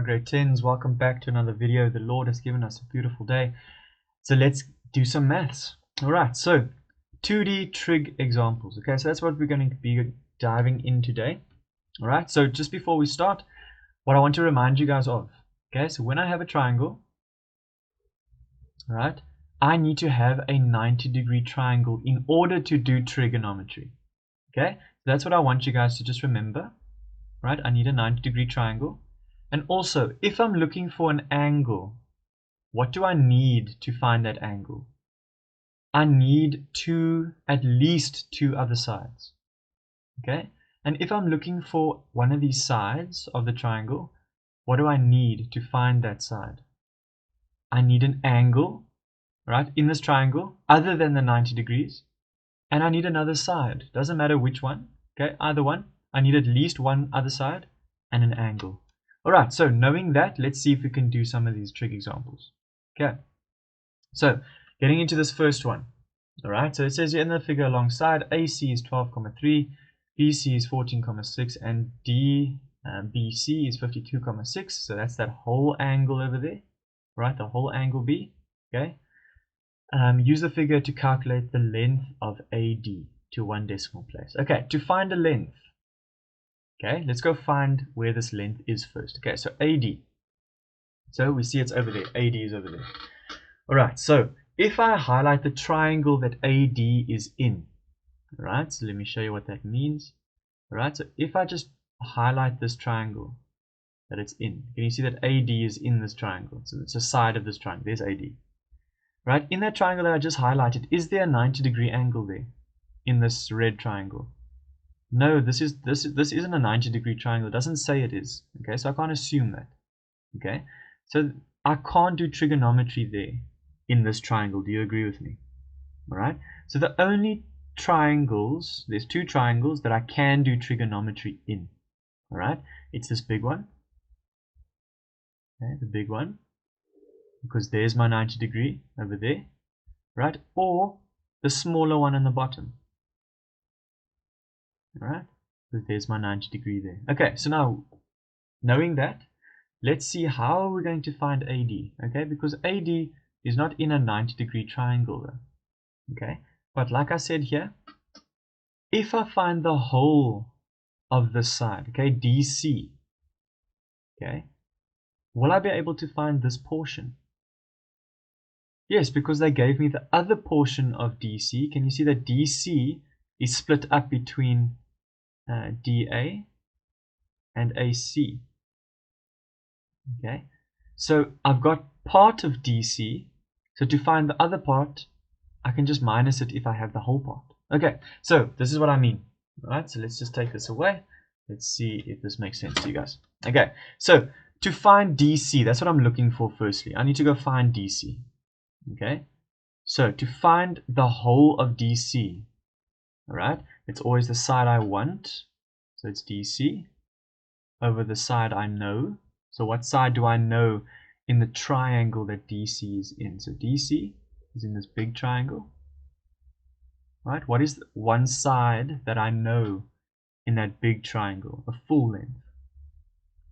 Grade 10s, welcome back to another video. The Lord has given us a beautiful day. So let's do some maths. Alright, so 2D trig examples. Okay, so that's what we're going to be diving in today. Alright, so just before we start, what I want to remind you guys of. Okay, so when I have a triangle, alright, I need to have a 90-degree triangle in order to do trigonometry. Okay, so that's what I want you guys to just remember. Right, I need a 90-degree triangle. And also, if I'm looking for an angle, what do I need to find that angle? I need at least two other sides. Okay? And if I'm looking for one of these sides of the triangle, what do I need to find that side? I need an angle, right, in this triangle other than the 90 degrees. And I need another side. Doesn't matter which one. Okay, either one. I need at least one other side and an angle. Alright, so knowing that, let's see if we can do some of these trig examples. Okay, so getting into this first one. Alright, so it says here in the figure alongside, AC is 12,3, BC is 14,6, and BC is 52,6. So that's that whole angle over there, right? The whole angle B. Okay. Use the figure to calculate the length of AD to one decimal place. Okay, to find a length. Okay, let's go find where this length is first. Okay, so AD. So we see it's over there. AD is over there. Alright, so if I highlight the triangle that AD is in, alright, so let me show you what that means. Alright, so if I just highlight this triangle that it's in, can you see that AD is in this triangle? So it's a side of this triangle. There's AD. Right, in that triangle that I just highlighted, is there a 90-degree angle there in this red triangle? No, this isn't a 90-degree triangle. It doesn't say it is. Okay, so I can't assume that. Okay, so I can't do trigonometry there in this triangle. Do you agree with me? All right, so the only triangles, there's two triangles that I can do trigonometry in. All right, it's this big one. Okay, the big one, because there's my 90 degree over there, right? Or the smaller one on the bottom. Alright, so there's my 90 degree there. Okay, so now, knowing that, let's see how we're going to find AD. Okay, because AD is not in a 90-degree triangle though. Okay, but like I said here, if I find the whole of this side, okay, DC, okay, will I be able to find this portion? Yes, because they gave me the other portion of DC. Can you see that DC is split up between DA and AC? Okay, so I've got part of DC, so to find the other part, I can just minus it if I have the whole part. Okay, so this is what I mean. Alright, so let's just take this away. Let's see if this makes sense to you guys. Okay, so to find DC, that's what I'm looking for firstly. I need to go find DC. Okay, so to find the whole of DC, alright, it's always the side I want, so it's DC, over the side I know. So what side do I know in the triangle that DC is in? So DC is in this big triangle, right? What is one side that I know in that big triangle, a full length?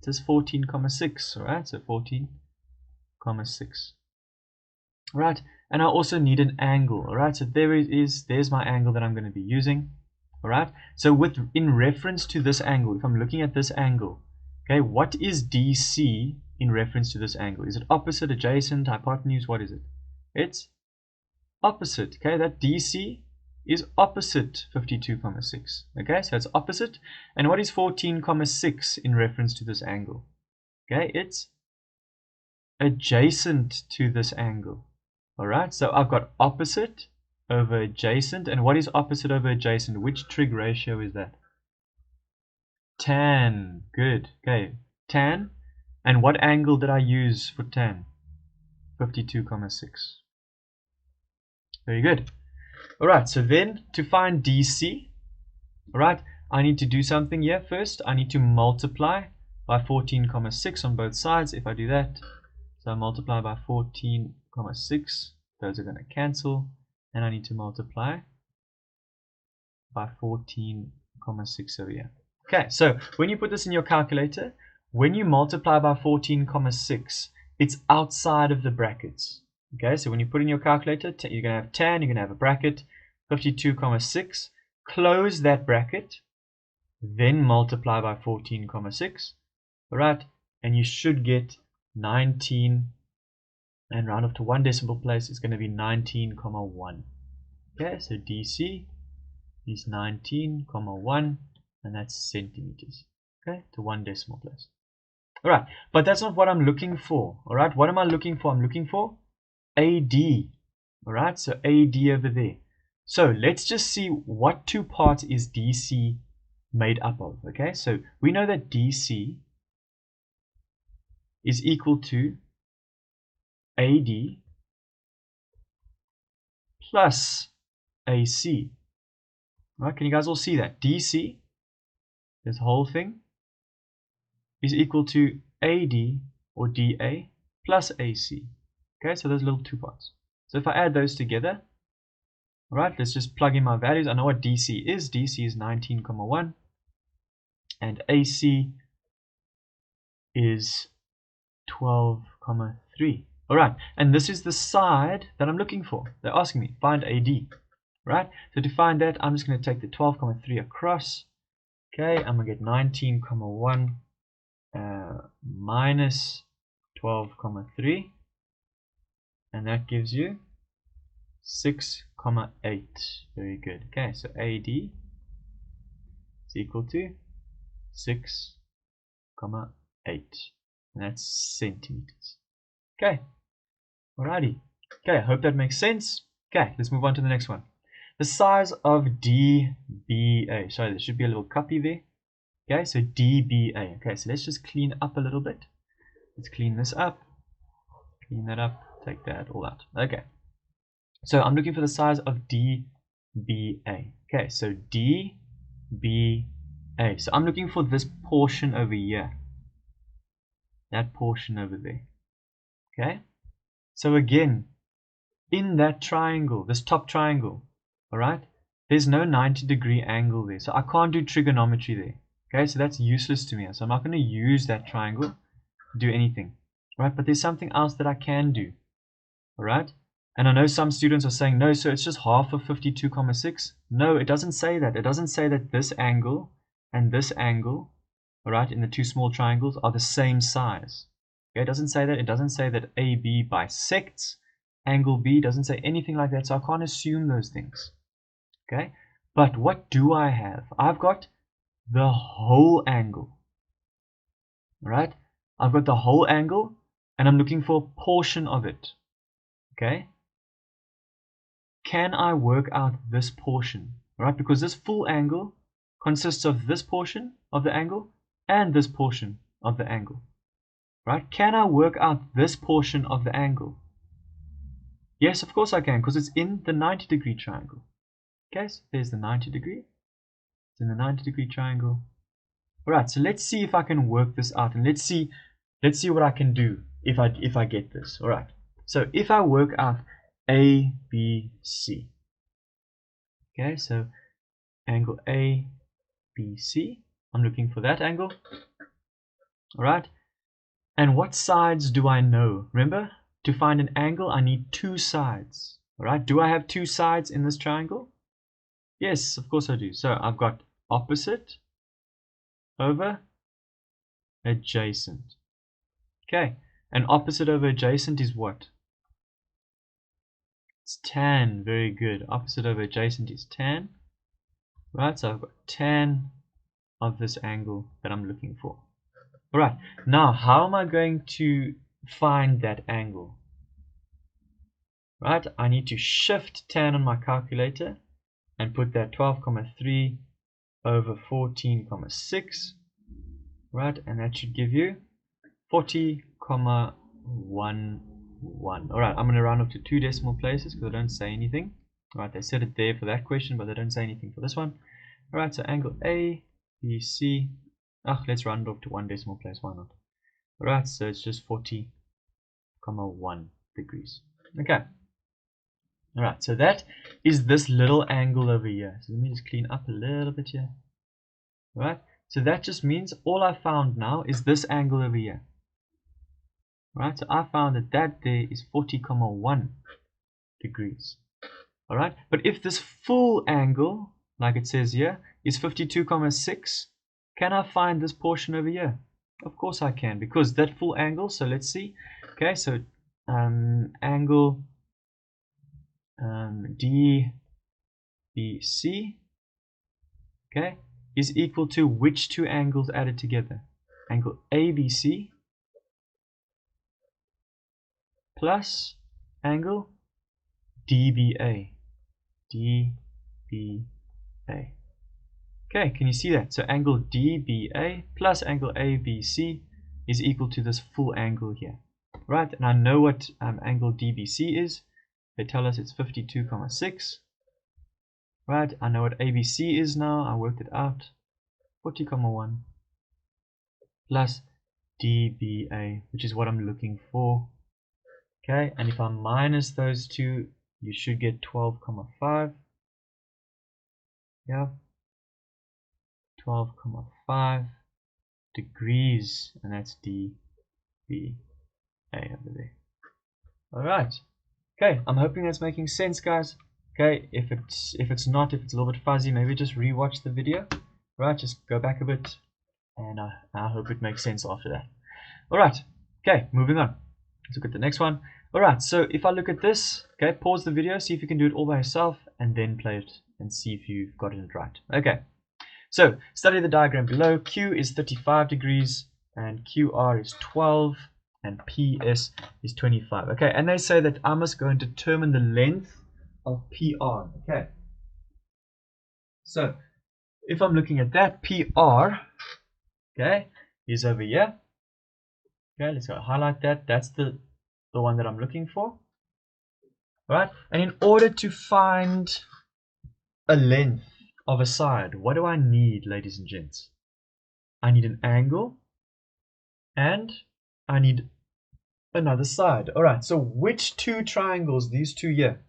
It says 14,6, alright, so 14,6. Right, and I also need an angle. Alright, so there's my angle that I'm going to be using. Alright, so in reference to this angle, if I'm looking at this angle, okay, what is DC in reference to this angle? Is it opposite, adjacent, hypotenuse? What is it? It's opposite. Okay, that DC is opposite 52,6. Okay, so it's opposite. And what is 14,6 in reference to this angle? Okay, it's adjacent to this angle. Alright, so I've got opposite over adjacent. And what is opposite over adjacent? Which trig ratio is that? Tan. Good. Okay, tan. And what angle did I use for tan? 52,6. Very good. Alright, so then to find DC, alright, I need to do something here first. I need to multiply by 14,6 on both sides. If I do that, so I multiply by 14,6, those are going to cancel, and I need to multiply by 14,6 over here. Okay, so when you put this in your calculator, when you multiply by 14,6, it's outside of the brackets. Okay, so when you put in your calculator, you're going to have tan, you're going to have a bracket, 52,6. Close that bracket, then multiply by 14,6. Alright, and you should get 19, and round up to one decimal place is going to be 19,1. Okay, so DC is 19,1, and that's centimeters. Okay, to one decimal place. Alright, but that's not what I'm looking for. Alright, what am I looking for? I'm looking for AD. Alright, so AD over there. So let's just see what two parts is DC made up of. Okay, so we know that DC is equal to AD plus AC. Right, can you guys all see that? DC, this whole thing, is equal to AD or DA plus AC. Okay, so those little two parts. So if I add those together, alright, let's just plug in my values. I know what DC is. DC is 19,1 and AC is 12,3. Alright, and this is the side that I'm looking for. They're asking me, find AD. Right, so to find that, I'm just going to take the 12,3 across. Okay, I'm going to get 19,1 minus 12,3, and that gives you 6,8. Very good. Okay, so AD is equal to 6,8, and that's centimeters. Okay, alrighty. Okay, I hope that makes sense. Okay, let's move on to the next one. The size of DBA. Sorry, there should be a little copy there. Okay, so DBA. Okay, so let's just clean up a little bit. Let's clean this up. Clean that up. Take that all out. Okay. So I'm looking for the size of DBA. Okay, so DBA. So I'm looking for this portion over here. That portion over there. Okay. So again, in that triangle, this top triangle, alright, there's no 90-degree angle there. So I can't do trigonometry there. Okay, so that's useless to me. So I'm not going to use that triangle to do anything. Right, but there's something else that I can do. Alright? And I know some students are saying, no, so it's just half of 52,6. No, it doesn't say that. It doesn't say that this angle and this angle, alright, in the two small triangles are the same size. Okay, it doesn't say that. It doesn't say that AB bisects angle B. It doesn't say anything like that. So I can't assume those things. Okay, but what do I have? I've got the whole angle. Alright, I've got the whole angle and I'm looking for a portion of it. Okay, can I work out this portion? Alright, because this full angle consists of this portion of the angle and this portion of the angle. Right, can I work out this portion of the angle? Yes, of course I can, because it's in the 90-degree triangle. Okay, so there's the 90-degree. It's in the 90-degree triangle. Alright, so let's see if I can work this out, and let's see what I can do if I get this. Alright, so if I work out ABC, okay, so angle ABC, I'm looking for that angle. Alright, and what sides do I know? Remember, to find an angle I need two sides. Alright, do I have two sides in this triangle? Yes, of course I do. So I've got opposite over adjacent. Okay, and opposite over adjacent is what? It's tan. Very good. Opposite over adjacent is tan. Right, so I've got tan of this angle that I'm looking for. Alright, now how am I going to find that angle? Right, I need to shift tan on my calculator and put that 12,3 over 14,6. Right, and that should give you 40,11. Alright, I'm going to round up to two decimal places because I don't say anything. Alright, they said it there for that question, but they don't say anything for this one. Alright, so angle A, B, C. Let's round it off to one decimal place, why not? Alright, so it's just 40,1 degrees. Okay. Alright, so that is this little angle over here. So let me just clean up a little bit here. Alright, So that just means all I found now is this angle over here. Right, so I found that there is 40,1 degrees. Alright, but if this full angle, like it says here, is 52,6, can I find this portion over here? Of course I can, because that full angle, so let's see. Okay, so angle DBC, okay, is equal to which two angles added together? Angle ABC plus angle DBA. DBA. Okay, can you see that? So angle DBA plus angle ABC is equal to this full angle here. Right, and I know what angle DBC is. They tell us it's 52,6. Right, I know what ABC is now. I worked it out. 40,1 plus DBA, which is what I'm looking for. Okay, and if I minus those two, you should get 12,5. Yeah, 12,5 degrees, and that's DBA over there. All right. Okay, I'm hoping that's making sense, guys. Okay, if it's not, if it's a little bit fuzzy, maybe just rewatch the video. Right, just go back a bit, and I hope it makes sense after that. All right. Okay, moving on. Let's look at the next one. All right. So if I look at this, okay, pause the video, see if you can do it all by yourself, and then play it and see if you've gotten it right. Okay. So study the diagram below. Q is 35 degrees, and QR is 12. And PS is 25. Okay, and they say that I must go and determine the length of PR. Okay, so if I'm looking at that, PR, okay, is over here. Okay, let's go highlight that. That's the one that I'm looking for. All right, and in order to find a length of a side, what do I need, ladies and gents? I need an angle, and I need another side. All right, so which two triangles? These two here,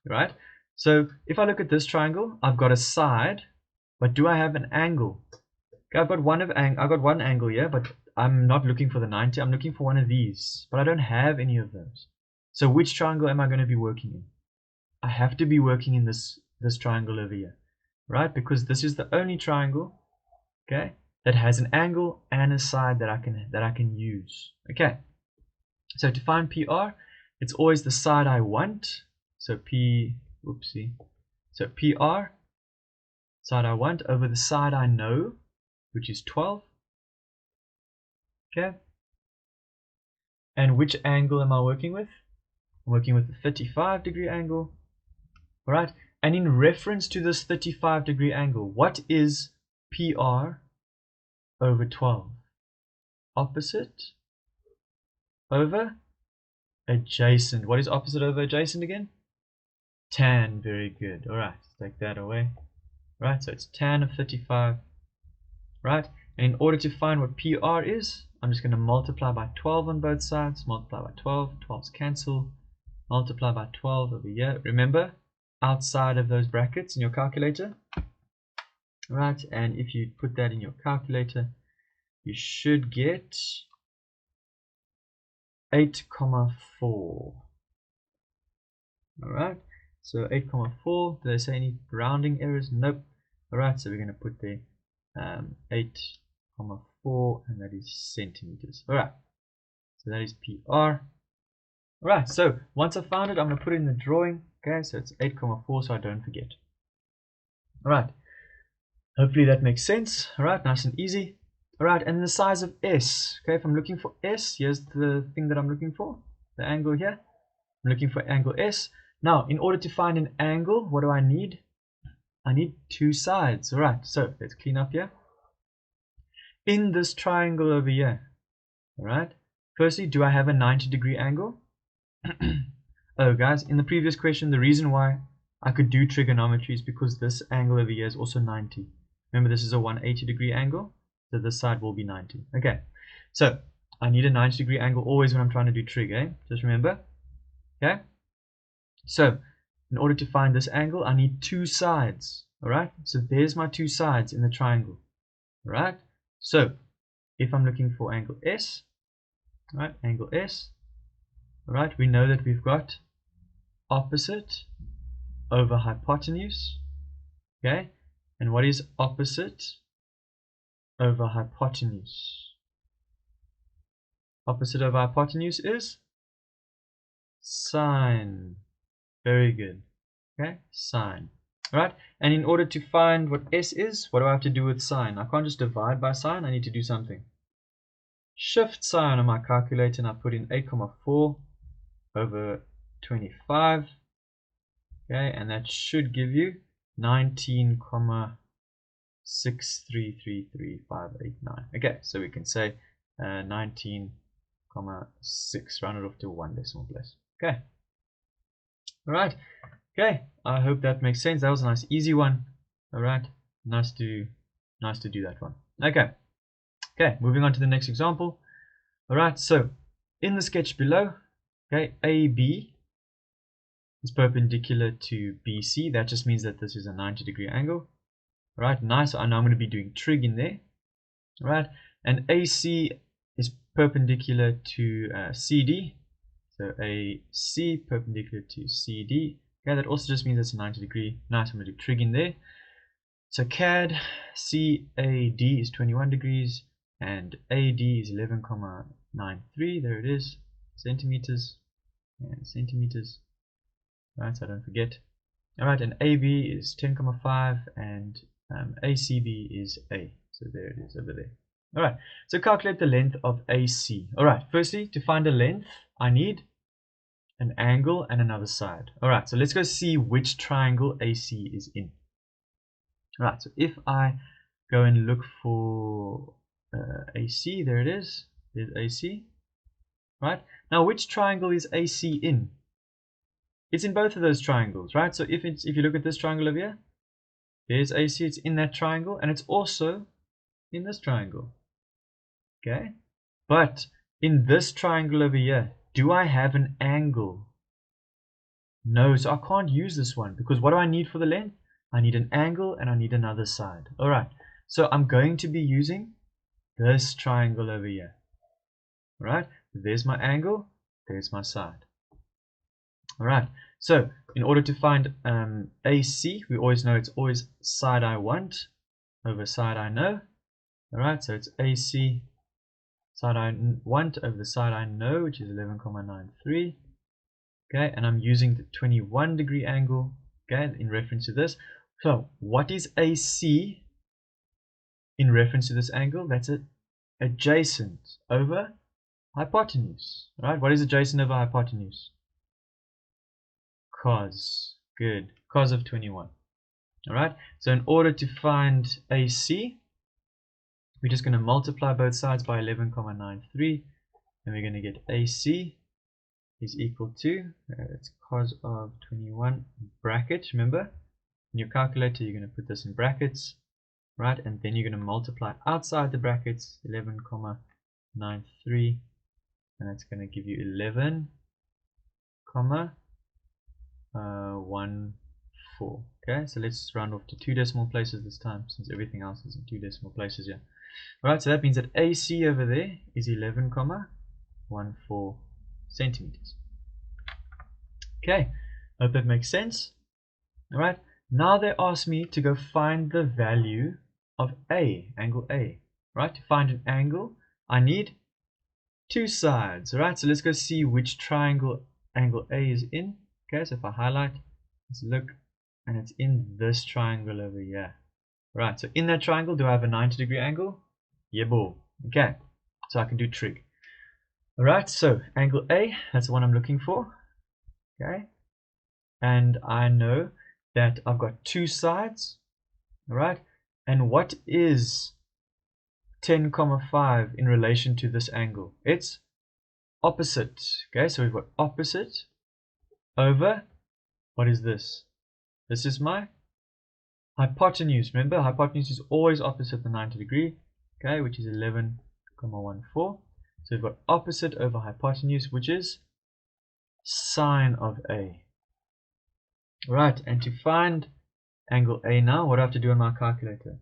right? So if I look at this triangle, I've got a side, but do I have an angle? Okay, I've got one angle here, but I'm not looking for the 90. I'm looking for one of these, but I don't have any of those. So which triangle am I going to be working in? I have to be working in this triangle over here, right? Because this is the only triangle, okay, that has an angle and a side that I can use. Okay. So to find PR, it's always the side I want. So So PR, side I want, over the side I know, which is 12. Okay. And which angle am I working with? I'm working with the 35-degree angle. All right. And in reference to this 35-degree angle, what is PR over 12? Opposite over adjacent. What is opposite over adjacent again? Tan. Very good. All right, take that away. Right, so it's tan of 35. Right, and in order to find what PR is, I'm just going to multiply by 12 on both sides. Multiply by 12. 12's cancel. Multiply by 12 over here. Remember, outside of those brackets in your calculator. Right, and if you put that in your calculator, you should get 8,4. Alright, so 8,4. Do they say any rounding errors? Nope. Alright, so we're going to put there 8,4, and that is centimeters. Alright, so that is PR. Alright, so once I found it, I'm going to put it in the drawing. Okay, so it's 8,4, so I don't forget. Alright, hopefully that makes sense. Alright, nice and easy. Alright, and the size of S. Okay, if I'm looking for S, here's the thing that I'm looking for, the angle here. I'm looking for angle S. Now, in order to find an angle, what do I need? I need two sides. Alright, so let's clean up here. In this triangle over here, alright, firstly, do I have a 90-degree angle? Oh, guys, in the previous question, the reason why I could do trigonometry is because this angle over here is also 90. Remember, this is a 180-degree angle, so this side will be 90. Okay, so I need a 90-degree angle always when I'm trying to do trig, eh? Just remember. Okay, so in order to find this angle, I need two sides. All right, so there's my two sides in the triangle. right? So if I'm looking for angle S, right, angle S, right, we know that we've got opposite over hypotenuse, okay? And what is opposite over hypotenuse? Opposite over hypotenuse is sine. Very good. Okay, sine. Right? And in order to find what S is, what do I have to do with sine? I can't just divide by sine, I need to do something. Shift sine on my calculator and I put in 8,4 over 25. Okay, and that should give you 19,6333589. Okay, so we can say 19,6, round it off to one decimal place. Okay. Alright. Okay, I hope that makes sense. That was a nice easy one. Alright, nice to do that one. Okay, moving on to the next example. Alright, so in the sketch below, okay, AB is perpendicular to BC. That just means that this is a 90-degree angle. Alright, nice. I know I'm going to be doing trig in there. Alright, and AC is perpendicular to CD. So AC perpendicular to CD. Okay, that also just means it's a 90-degree. Nice, I'm going to do trig in there. So CAD, CAD is 21 degrees and AD is 11,93. There it is, centimeters and centimeters. Right, so I don't forget. Alright, and AB is 10,5 and ACB is A. So there it is over there. Alright, so calculate the length of AC. Alright, firstly, to find a length, I need an angle and another side. Alright, so let's go see which triangle AC is in. Alright, so if I go and look for AC, there it is. There's AC. Right, now which triangle is AC in? It's in both of those triangles, right? So if you look at this triangle over here, there's AC, it's in that triangle, and it's also in this triangle. Okay, but in this triangle over here, do I have an angle? No, so I can't use this one because what do I need for the length? I need an angle and I need another side. Alright, so I'm going to be using this triangle over here. Alright, there's my angle, there's my side. Alright, so in order to find AC, we always know it's always side I want over side I know. Alright, so it's AC side I want over the side I know, which is 11,93. Okay, and I'm using the 21-degree angle, okay, in reference to this. So what is AC in reference to this angle? That's it, adjacent over hypotenuse. Right, what is adjacent over hypotenuse? Cos. Good, cos of 21. Alright, so in order to find AC, we're just going to multiply both sides by 11,93, and we're going to get AC is equal to, it's cos of 21 bracket. Remember, in your calculator you're going to put this in brackets, right, and then you're going to multiply outside the brackets 11,93, and that's going to give you 11,14. Okay, so let's round off to 2 decimal places this time, since everything else is in 2 decimal places here. Alright, so that means that AC over there is 11,14 centimeters. Okay, hope that makes sense. Alright, now they ask me to go find the value of A, angle A. Right, to find an angle, I need two sides. Alright, so let's go see which triangle angle A is in. Okay, so if I highlight, let's look, and it's in this triangle over here. Right, so in that triangle, do I have a 90-degree angle? Yeah, boy. Okay, so I can do trig. Alright, so angle A, that's the one I'm looking for. Okay, and I know that I've got two sides. Alright, and what is 10,5 in relation to this angle? It's opposite. Okay, so we've got opposite over, what is this? This is my hypotenuse. Remember, hypotenuse is always opposite the 90 degree, okay, which is 11,14. So we've got opposite over hypotenuse, which is sine of A. Right, and to find angle A now, what do I have to do on my calculator?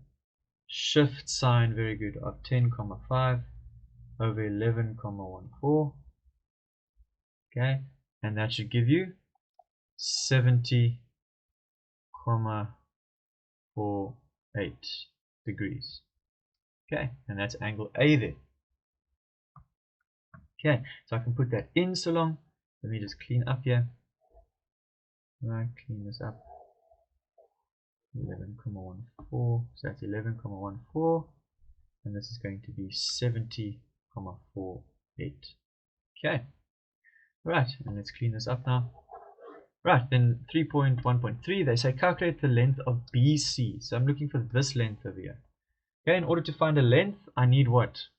shift sine, very good, of 10,5 over 11,14. Okay, and that should give you 70,48 degrees. Okay, and that's angle A there. Okay, so I can put that in so long. Let me just clean up here. Right, clean this up. 11,14, so that's 11,14, and this is going to be 70,48. Okay, right, and let's clean this up now. Right, then 3.1.3, they say calculate the length of BC. So I'm looking for this length over here. Okay, in order to find a length, I need what?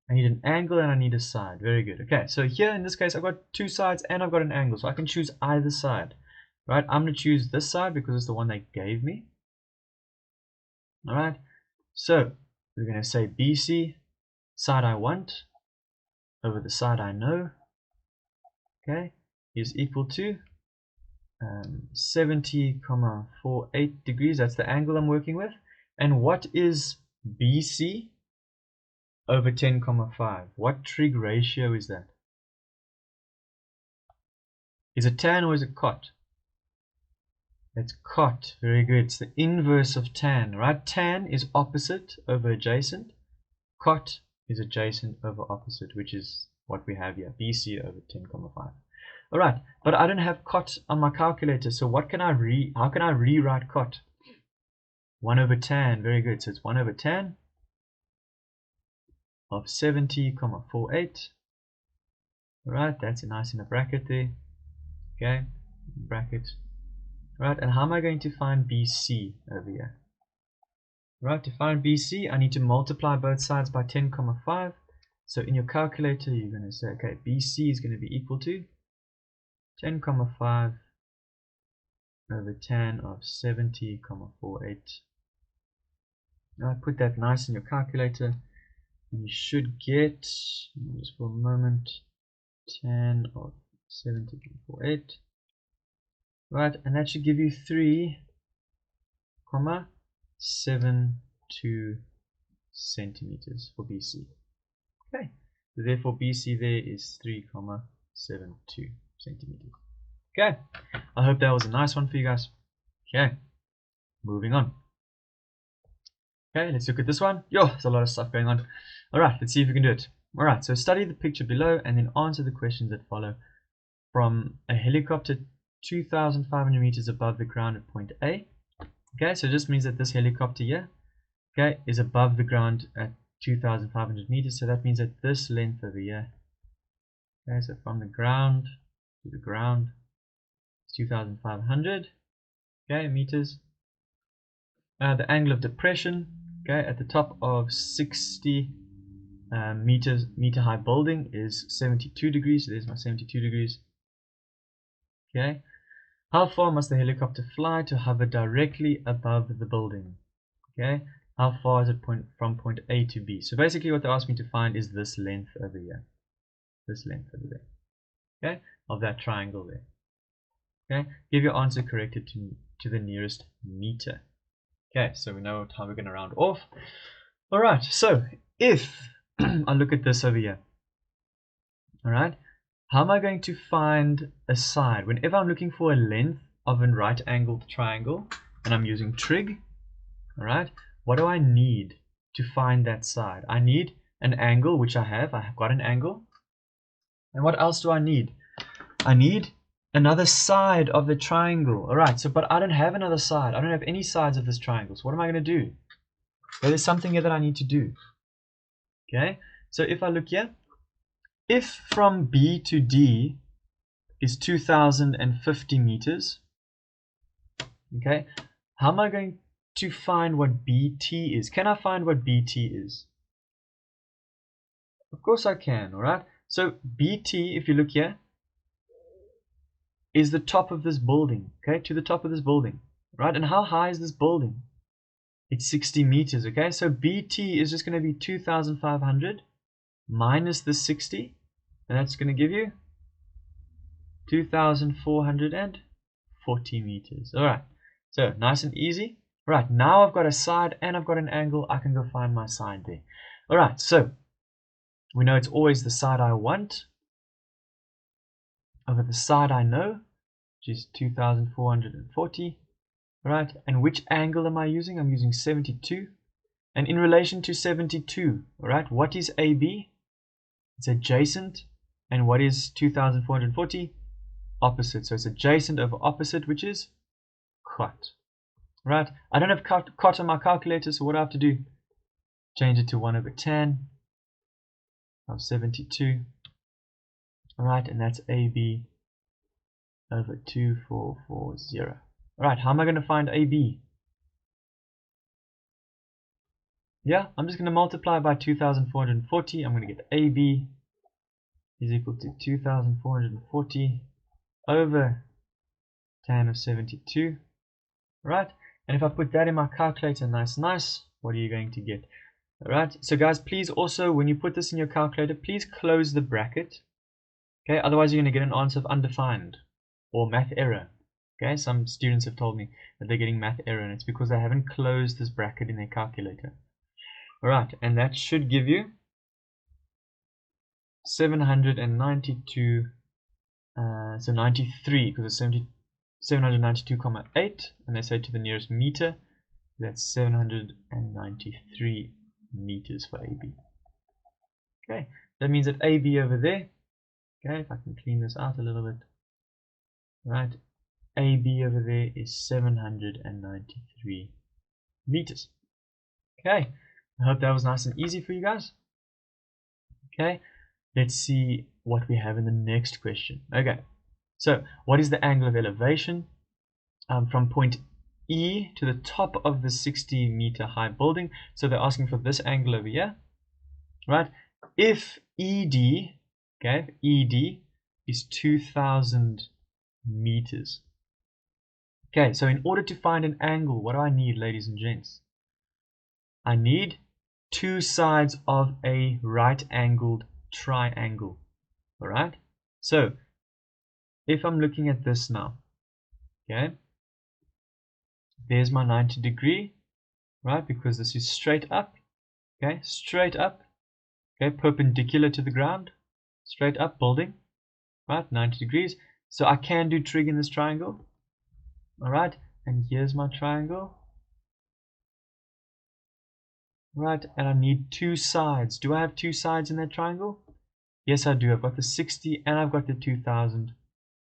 I need an angle and I need a side. Very good. Okay, so here in this case, I've got two sides and I've got an angle, so I can choose either side. Right, I'm going to choose this side because it's the one they gave me. Alright, so we're going to say BC, side I want, over the side I know, okay, is equal to 70,48 degrees. That's the angle I'm working with. And what is BC over 10,5? What trig ratio is that? Is it tan or is it cot? It's cot. Very good. It's the inverse of tan, right? Tan is opposite over adjacent. Cot is adjacent over opposite, which is what we have here. BC over 10,5. Alright, but I don't have cot on my calculator, so what can how can I rewrite cot? 1 over tan, very good. So it's 1 over tan of 70,48. Alright, that's nice in a bracket there. Okay, bracket. Right, and how am I going to find BC over here? Right, to find BC, I need to multiply both sides by 10,5. So in your calculator, you're going to say, okay, BC is going to be equal to 10,5 over tan of 70,48. Now put that nice in your calculator, and you should get, just for a moment, tan of 70,48. Right, and that should give you 3,72 centimeters for BC. Okay, so therefore BC there is 3,72 centimeters. Okay, I hope that was a nice one for you guys. Okay, moving on. Okay, let's look at this one. Yo, there's a lot of stuff going on. Alright, let's see if we can do it. Alright, so study the picture below and then answer the questions that follow. From a helicopter 2,500 meters above the ground at point A. Okay, so it just means that this helicopter here, okay, is above the ground at 2,500 meters. So that means that this length over here, okay, so from the ground to the ground is 2,500, okay, meters. The angle of depression, okay, at the top of 60 meter high building is 72 degrees. So there's my 72 degrees. Okay, how far must the helicopter fly to hover directly above the building? Okay, how far is it from point A to B? So basically what they asked me to find is this length over here. This length over there. Okay, of that triangle there. Okay, give your answer corrected to the nearest meter. Okay, so we know how we're going to round off. Alright, so if I look at this over here, alright, how am I going to find a side? Whenever I'm looking for a length of a right angled triangle and I'm using trig, alright, what do I need to find that side? I need an angle, which I have got an angle. And what else do I need? I need another side of the triangle. Alright, so but I don't have another side. I don't have any sides of this triangle. So what am I going to do? Well, there's something here that I need to do. Okay, so if I look here, if from B to D is 2,050 meters, okay, how am I going to find what BT is? Can I find what BT is? Of course I can, alright? So BT, if you look here, is the top of this building, okay, to the top of this building, right? And how high is this building? It's 60 meters, okay? So BT is just going to be 2,500 minus the 60, and that's going to give you 2,440 meters. Alright, so nice and easy. Right, now I've got a side and I've got an angle. I can go find my side there. All right, so we know it's always the side I want over the side I know, which is 2440. Right, and which angle am I using? I'm using 72. And in relation to 72, all right, what is AB? It's adjacent. And what is 2440? Opposite. So it's adjacent over opposite, which is cot. Right, I don't have cot on my calculator, so what do I have to do? Change it to 1 over tan of 72. All right, and that's AB over 2440. All right, how am I going to find AB? Yeah, I'm just going to multiply by 2440. I'm going to get AB is equal to 2440 over tan of 72. Right, and if I put that in my calculator, nice, what are you going to get? All right, so guys, please also, when you put this in your calculator, please close the bracket. Okay, otherwise you're going to get an answer of undefined or math error. Okay, some students have told me that they're getting math error, and it's because they haven't closed this bracket in their calculator. All right, and that should give you 792, so 93, because it's 792,8, and they say to the nearest meter, that's 793 meters for AB. Okay, that means that AB over there, okay, if I can clean this out a little bit, right, AB over there is 793 meters. Okay, I hope that was nice and easy for you guys. Okay, let's see what we have in the next question. Okay, so what is the angle of elevation from point E to the top of the 60-meter high building? So they're asking for this angle over here, right? If ED, okay, ED is 2,000 meters. Okay, so in order to find an angle, what do I need, ladies and gents? I need two sides of a right-angled triangle. All right, so if I'm looking at this now, okay, there's my 90 degree, right, because this is straight up, okay, straight up, okay, perpendicular to the ground, straight up building, right, 90 degrees. So I can do trig in this triangle. All right, and here's my triangle, right, and I need two sides. Do I have two sides in that triangle? Yes, I do. I've got the 60 and I've got the 2,000,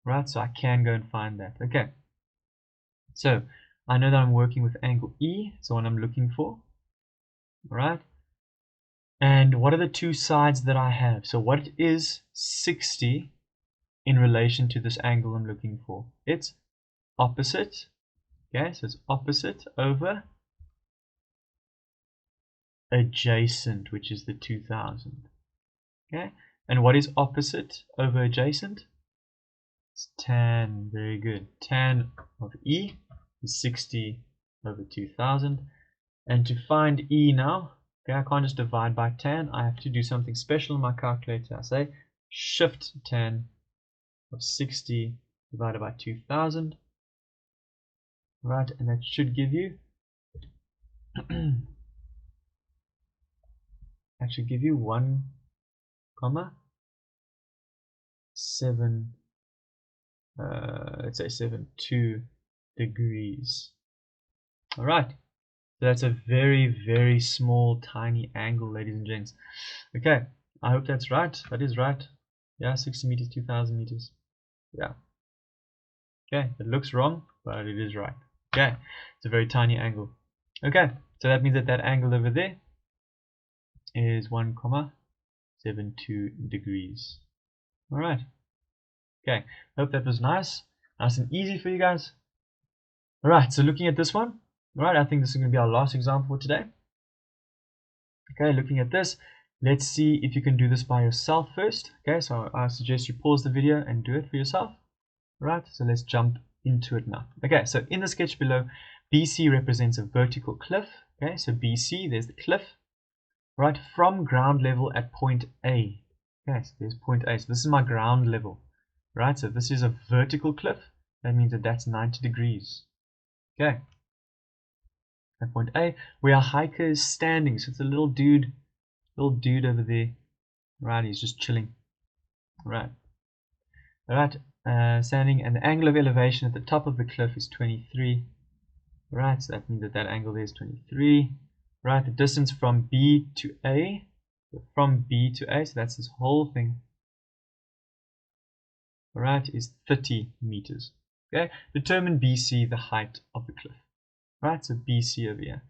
right, so I can go and find that. Okay, so I know that I'm working with angle E, so what I'm looking for, all right, and what are the two sides that I have? So what is 60 in relation to this angle I'm looking for? It's opposite, okay, so it's opposite over adjacent, which is the 2,000. Okay, and what is opposite over adjacent? It's tan. Very good. Tan of E is 60 over 2,000. And to find E now, okay, I can't just divide by tan. I have to do something special in my calculator. I say shift tan of 60 divided by 2,000. Right, and that should give you actually give you 1, 7, let's say 72 degrees. All right, so that's a very, very small, tiny angle, ladies and gents. Okay, I hope that's right. That is right. Yeah, 60 meters, 2,000 meters. Yeah. Okay, it looks wrong, but it is right. Okay, it's a very tiny angle. Okay, so that means that that angle over there is 1,72 degrees. All right. Okay, hope that was nice and easy for you guys. All right, so looking at this one, all right, I think this is going to be our last example for today. Okay, looking at this, let's see if you can do this by yourself first. Okay, so I suggest you pause the video and do it for yourself. All right, so let's jump into it now. Okay, so in the sketch below, BC represents a vertical cliff. Okay, so BC, there's the cliff, right, from ground level at point A. Okay, so there's point A. So this is my ground level, right? So this is a vertical cliff. That means that that's 90 degrees. Okay. at point A, where a hiker is standing. So it's a little dude over there. Right, he's just chilling. Right. Alright, standing, and the angle of elevation at the top of the cliff is 23. Right, so that means that angle there is 23. Right, the distance from B to A, so that's this whole thing. Right, is 30 meters. Okay, determine BC, the height of the cliff. Right, so BC over here.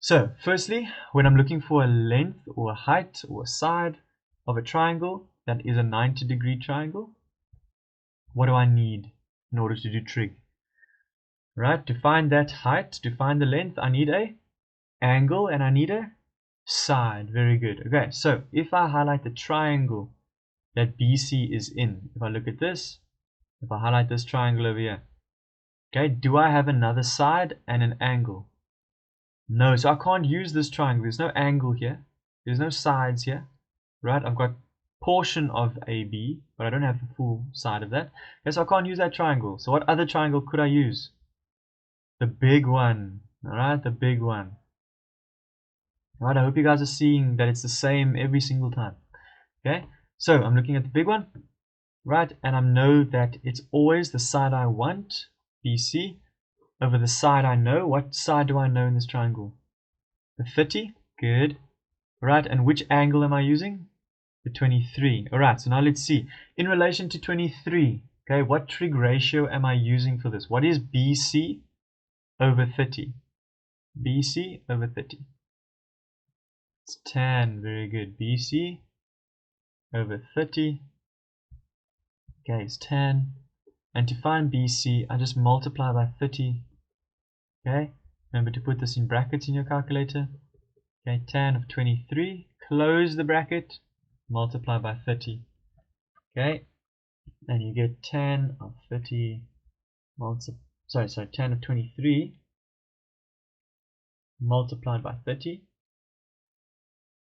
So, firstly, when I'm looking for a length or a height or a side of a triangle that is a 90-degree triangle, what do I need in order to do trig? Right, to find that height, to find the length, I need a angle and I need a side. Very good. Okay, so if I highlight the triangle that BC is in, if I look at this, if I highlight this triangle over here, okay, do I have another side and an angle? No, so I can't use this triangle. There's no angle here. There's no sides here. Right, I've got portion of AB, but I don't have the full side of that. Okay, so I can't use that triangle. So what other triangle could I use? The big one. Alright, the big one. Alright, I hope you guys are seeing that it's the same every single time. Okay, so I'm looking at the big one. Right, and I know that it's always the side I want, BC, over the side I know. What side do I know in this triangle? The 30. Good. Right, and which angle am I using? The 23. Alright, so now let's see. In relation to 23, okay, what trig ratio am I using for this? What is BC over 30? BC over 30. It's tan. Very good. BC over 30. Okay, it's tan. And to find BC, I just multiply by 30. Okay, remember to put this in brackets in your calculator. Okay, tan of 23. Close the bracket. Multiply by 30. Okay, and you get tan of 30 tan of 23 multiplied by 30,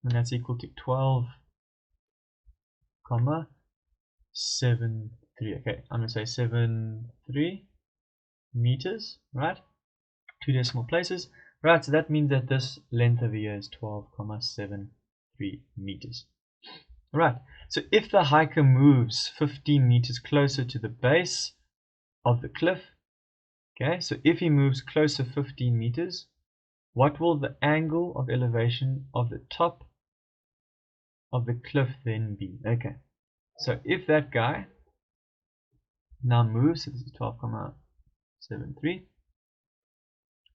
and that's equal to 12,73. Okay, I'm going to say 73 meters, right? 2 decimal places, right? So that means that this length over here is 12,73 meters. Right, so if the hiker moves 15 meters closer to the base of the cliff, okay, so if he moves closer 15 meters, what will the angle of elevation of the top of the cliff then be? Okay, so if that guy now moves, so this is 12,73.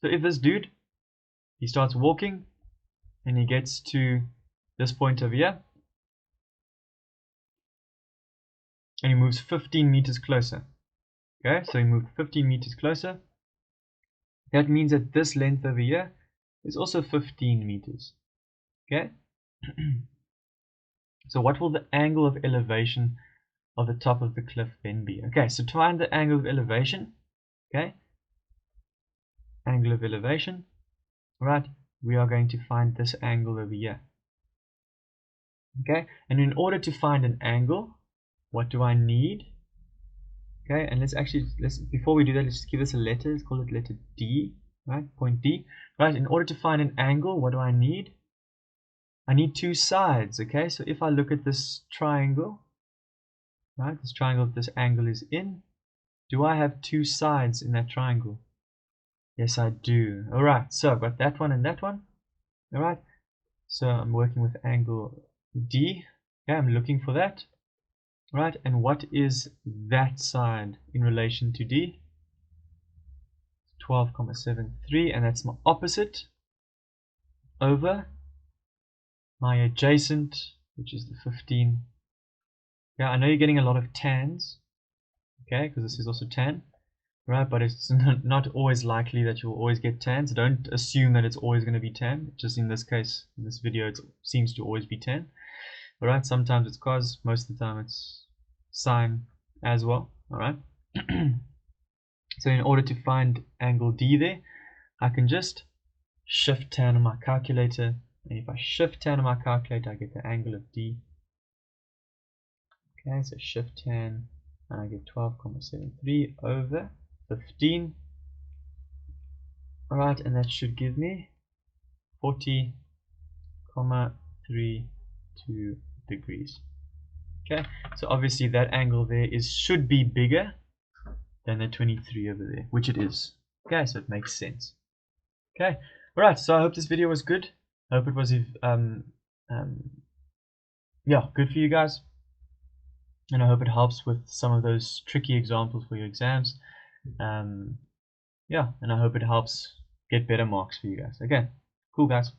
So if this dude, he starts walking and he gets to this point over here, and he moves 15 meters closer. Okay, so he moved 15 meters closer. That means that this length over here is also 15 meters. Okay, so what will the angle of elevation of the top of the cliff then be? Okay, so to find the angle of elevation, okay, angle of elevation, right, we are going to find this angle over here. Okay, and in order to find an angle, what do I need? Okay, and let's before we do that, let's just give this a letter. Let's call it letter D, right? Point D. Right, in order to find an angle, what do I need? I need two sides. Okay, so if I look at this triangle, right, this triangle that this angle is in, do I have two sides in that triangle? Yes, I do. Alright, so I've got that one and that one. Alright, so I'm working with angle D. Okay, I'm looking for that. Right, and what is that side in relation to D? 12,73, and that's my opposite over my adjacent, which is the 15. Yeah, I know you're getting a lot of tans, okay, because this is also tan, right? But it's not always likely that you'll always get tans. Don't assume that it's always going to be tan. Just in this case, in this video, it seems to always be tan. Alright, sometimes it's cos, most of the time it's sine as well. Alright. So in order to find angle D there, I can just shift tan on my calculator. And if I shift tan on my calculator, I get the angle of D. Okay, so shift tan, and I get 12,73 over 15. Alright, and that should give me 40,32 degrees. Okay, so obviously that angle there should be bigger than the 23 over there, which it is. Okay, so it makes sense. Okay, alright, so I hope this video was good. I hope it was yeah, good for you guys. And I hope it helps with some of those tricky examples for your exams. Yeah, and I hope it helps get better marks for you guys. Okay, cool guys.